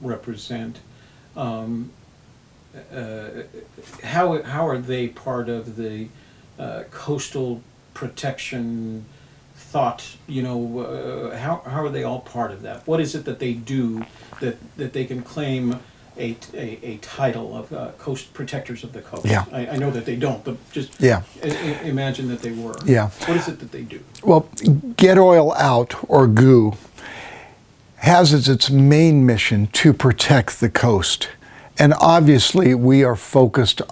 represent, how are they part of the coastal protection thought? How are they all part of that? What is it that they do that they can claim a title of coast protectors of the coast? Yeah. I know that they don't, but just Yeah. Imagine that they were. Yeah. What is it that they do? Well, Get Oil Out, or GOO, has as its main mission to protect the coast. And obviously, we are focused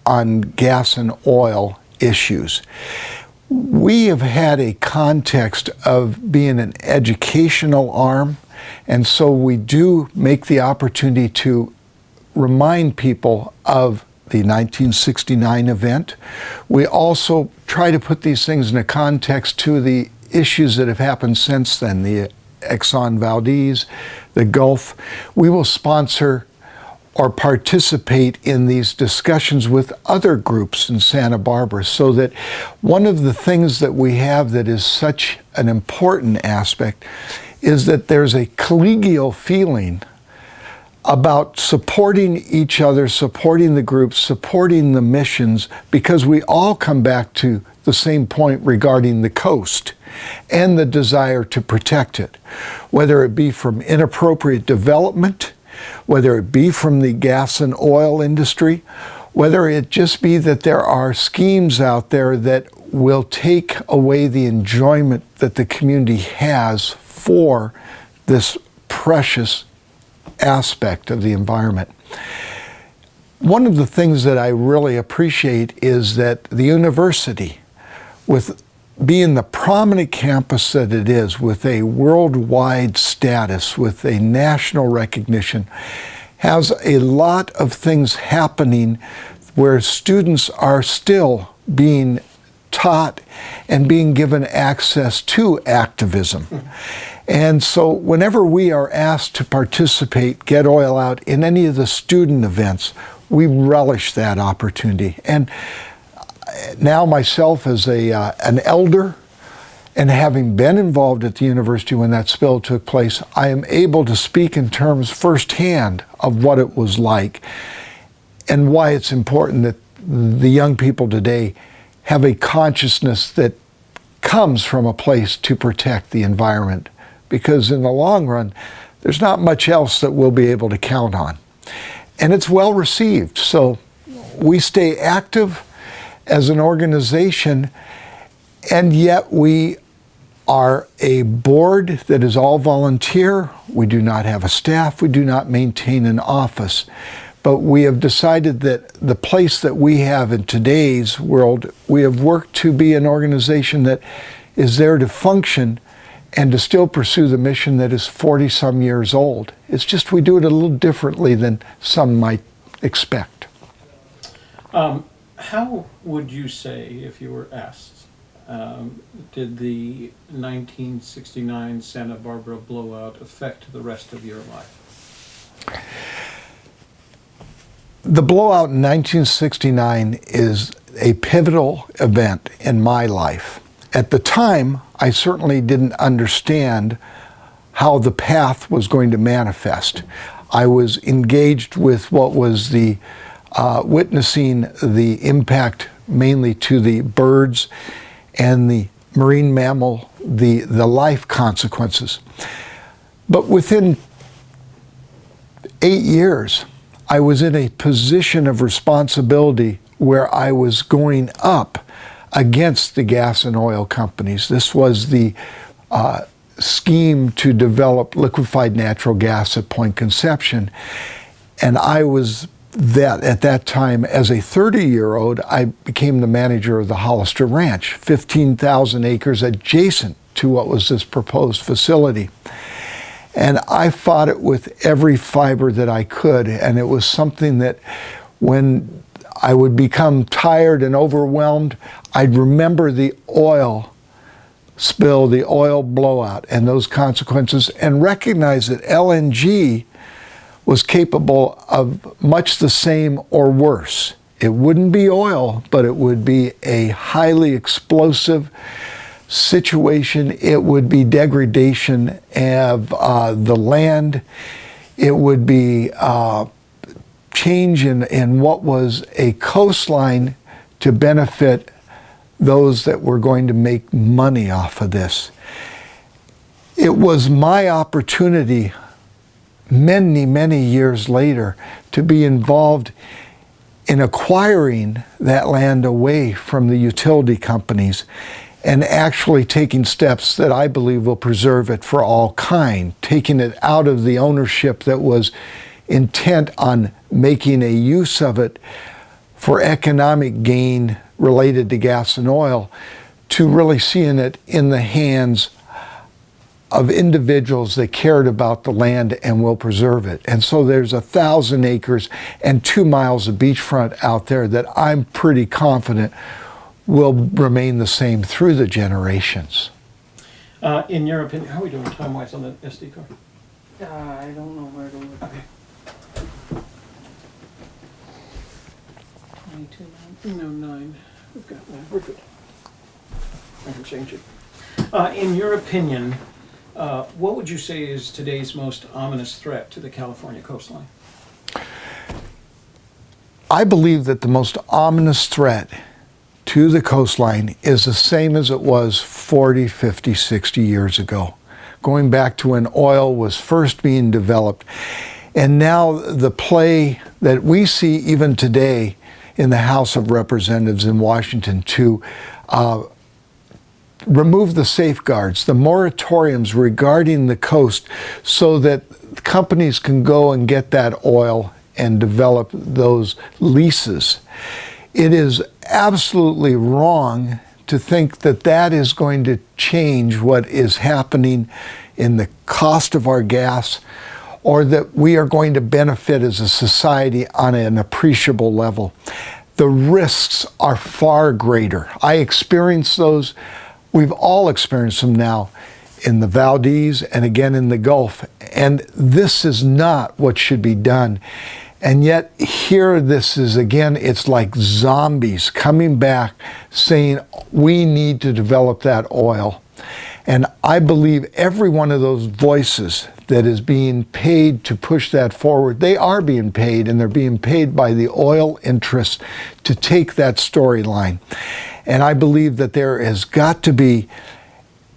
on gas and oil issues. We have had a context of being an educational arm, and so we do make the opportunity to remind people of the 1969 event. We also try to put these things in a context to the issues that have happened since then, the Exxon Valdez, the Gulf. We will sponsor or participate in these discussions with other groups in Santa Barbara, so that one of the things that we have that is such an important aspect is that there's a collegial feeling about supporting each other, supporting the groups, supporting the missions, because we all come back to the same point regarding the coast and the desire to protect it, whether it be from inappropriate development, whether it be from the gas and oil industry, whether it just be that there are schemes out there that will take away the enjoyment that the community has for this precious aspect of the environment. One of the things that I really appreciate is that the university, with being the prominent campus that it is, with a worldwide status, with a national recognition, has a lot of things happening where students are still being taught and being given access to activism. And so whenever we are asked to participate, Get Oil Out, in any of the student events, we relish that opportunity. And now myself as an elder, and having been involved at the university when that spill took place, I am able to speak in terms firsthand of what it was like and why it's important that the young people today have a consciousness that comes from a place to protect the environment. Because in the long run, there's not much else that we'll be able to count on. And it's well received. So we stay active as an organization, and yet we are a board that is all volunteer. We do not have a staff. We do not maintain an office. But we have decided that the place that we have in today's world, we have worked to be an organization that is there to function and to still pursue the mission that is 40-some years old. It's just we do it a little differently than some might expect. How would you say, if you were asked, did the 1969 Santa Barbara blowout affect the rest of your life? The blowout in 1969 is a pivotal event in my life. At the time, I certainly didn't understand how the path was going to manifest. I was engaged with what was the witnessing the impact mainly to the birds and the marine mammal, the life consequences. But within 8 years, I was in a position of responsibility where I was going up against the gas and oil companies. This was the scheme to develop liquefied natural gas at Point Conception. And I was at that time, as a 30-year-old, I became the manager of the Hollister Ranch, 15,000 acres adjacent to what was this proposed facility. And I fought it with every fiber that I could, and it was something that when I would become tired and overwhelmed, I'd remember the oil spill, the oil blowout, and those consequences, and recognize that LNG was capable of much the same or worse. It wouldn't be oil, but it would be a highly explosive situation. It would be degradation of the land. It would be change in what was a coastline to benefit those that were going to make money off of this. It was my opportunity many, many years later to be involved in acquiring that land away from the utility companies and actually taking steps that I believe will preserve it for all kind, taking it out of the ownership that was intent on making a use of it for economic gain related to gas and oil, to really seeing it in the hands of individuals that cared about the land and will preserve it. And so there's 1,000 acres and 2 miles of beachfront out there that I'm pretty confident will remain the same through the generations. In your opinion, how are we doing time-wise on the SD card? I don't know where to look. Okay. 22 now. No, 9. We've got 9. We're good. I can change it. In your opinion, what would you say is today's most ominous threat to the California coastline? I believe that the most ominous threat to the coastline is the same as it was 40, 50, 60 years ago, going back to when oil was first being developed. And now the play that we see even today in the House of Representatives in Washington to remove the safeguards, the moratoriums regarding the coast, so that companies can go and get that oil and develop those leases. It is absolutely wrong to think that that is going to change what is happening in the cost of our gas, or that we are going to benefit as a society on an appreciable level. The risks are far greater. I experienced those. We've all experienced them now in the Valdez and again in the Gulf. And this is not what should be done. And yet here this is, again, it's like zombies coming back saying we need to develop that oil. And I believe every one of those voices that is being paid to push that forward, they are being paid, and they're being paid by the oil interests to take that storyline. And I believe that there has got to be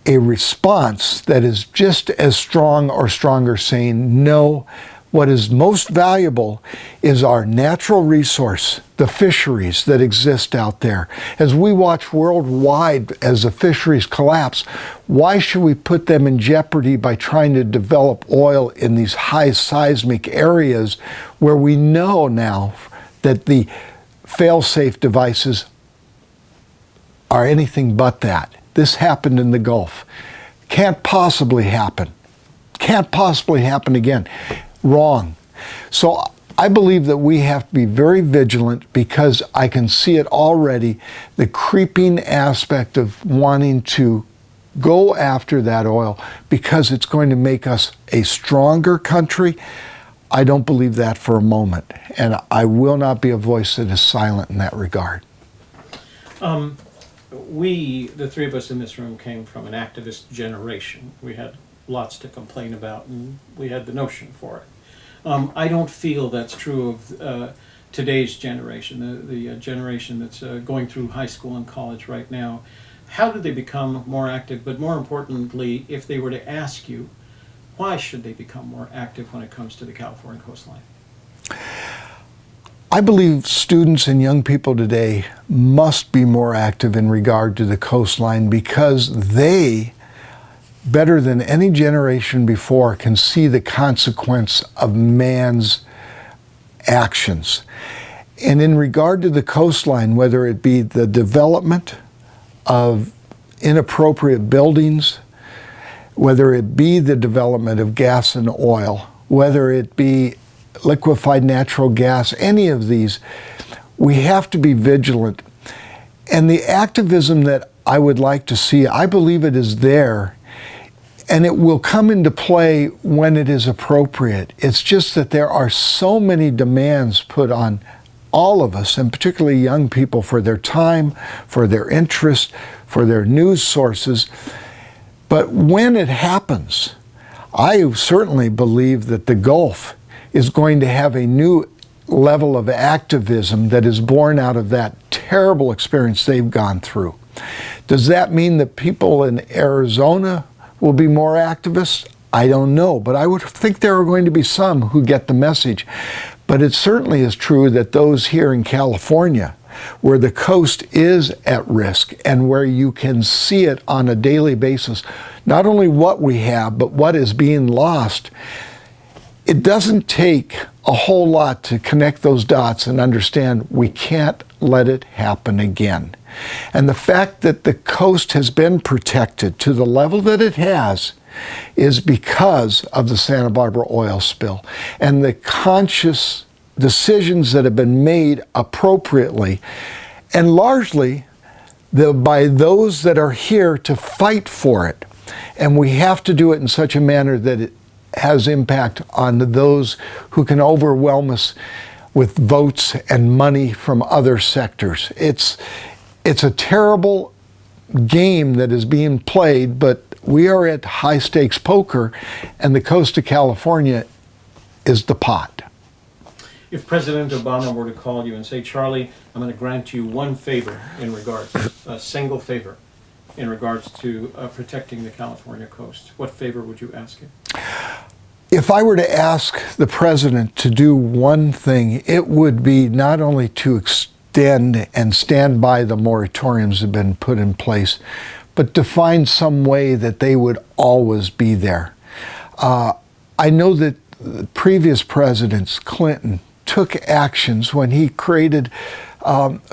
a response that is just as strong or stronger, saying no. What is most valuable is our natural resource, the fisheries that exist out there. As we watch worldwide as the fisheries collapse, why should we put them in jeopardy by trying to develop oil in these high seismic areas where we know now that the fail-safe devices are anything but that? This happened in the Gulf. Can't possibly happen. Can't possibly happen again. Wrong. So I believe that we have to be very vigilant, because I can see it already, the creeping aspect of wanting to go after that oil because it's going to make us a stronger country. I don't believe that for a moment, and I will not be a voice that is silent in that regard. We, the three of us in this room, came from an activist generation. We had lots to complain about, and we had the notion for it. I don't feel that's true of today's generation, the generation that's going through high school and college right now. How do they become more active? But more importantly, if they were to ask you, why should they become more active when it comes to the California coastline? I believe students and young people today must be more active in regard to the coastline, because they, better than any generation before, can see the consequence of man's actions. And in regard to the coastline, whether it be the development of inappropriate buildings, whether it be the development of gas and oil, whether it be liquefied natural gas, any of these, we have to be vigilant. And the activism that I would like to see, I believe it is there, and it will come into play when it is appropriate. It's just that there are so many demands put on all of us, and particularly young people, for their time, for their interest, for their news sources. But when it happens, I certainly believe that the Gulf is going to have a new level of activism that is born out of that terrible experience they've gone through. Does that mean that people in Arizona will be more activists? I don't know, but I would think there are going to be some who get the message. But it certainly is true that those here in California, where the coast is at risk and where you can see it on a daily basis, not only what we have, but what is being lost, it doesn't take a whole lot to connect those dots and understand we can't let it happen again. And the fact that the coast has been protected to the level that it has is because of the Santa Barbara oil spill and the conscious decisions that have been made appropriately and largely by those that are here to fight for it. And we have to do it in such a manner that it has impact on those who can overwhelm us with votes and money from other sectors. It's a terrible game that is being played, but we are at high stakes poker, and the coast of California is the pot. If President Obama were to call you and say, Charlie, I'm going to grant you one favor in regards, a single favor in regards to protecting the California coast, what favor would you ask him? If I were to ask the president to do one thing, it would be not only to extend and stand by the moratoriums that have been put in place, but to find some way that they would always be there. I know that the previous presidents, Clinton, took actions when he created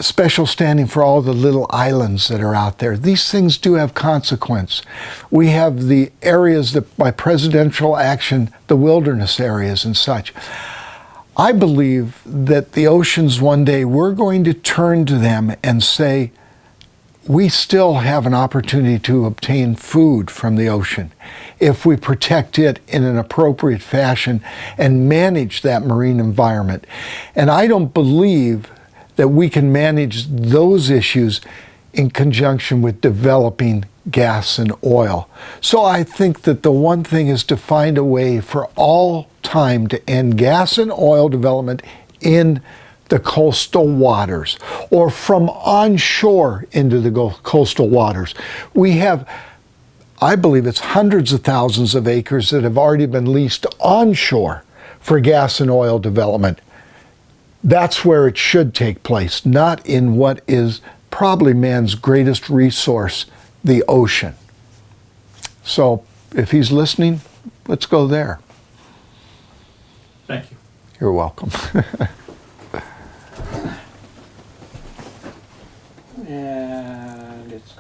special standing for all the little islands that are out there. These things do have consequence. We have the areas that by presidential action, the wilderness areas and such. I believe that the oceans one day, we're going to turn to them and say, we still have an opportunity to obtain food from the ocean if we protect it in an appropriate fashion and manage that marine environment. And I don't believe that we can manage those issues in conjunction with developing gas and oil. So I think that the one thing is to find a way for all time to end gas and oil development in the coastal waters or from onshore into the coastal waters. We have, I believe it's hundreds of thousands of acres that have already been leased onshore for gas and oil development. That's where it should take place, not in what is probably man's greatest resource, the ocean. So if he's listening, let's go there. Thank you. You're welcome. And it's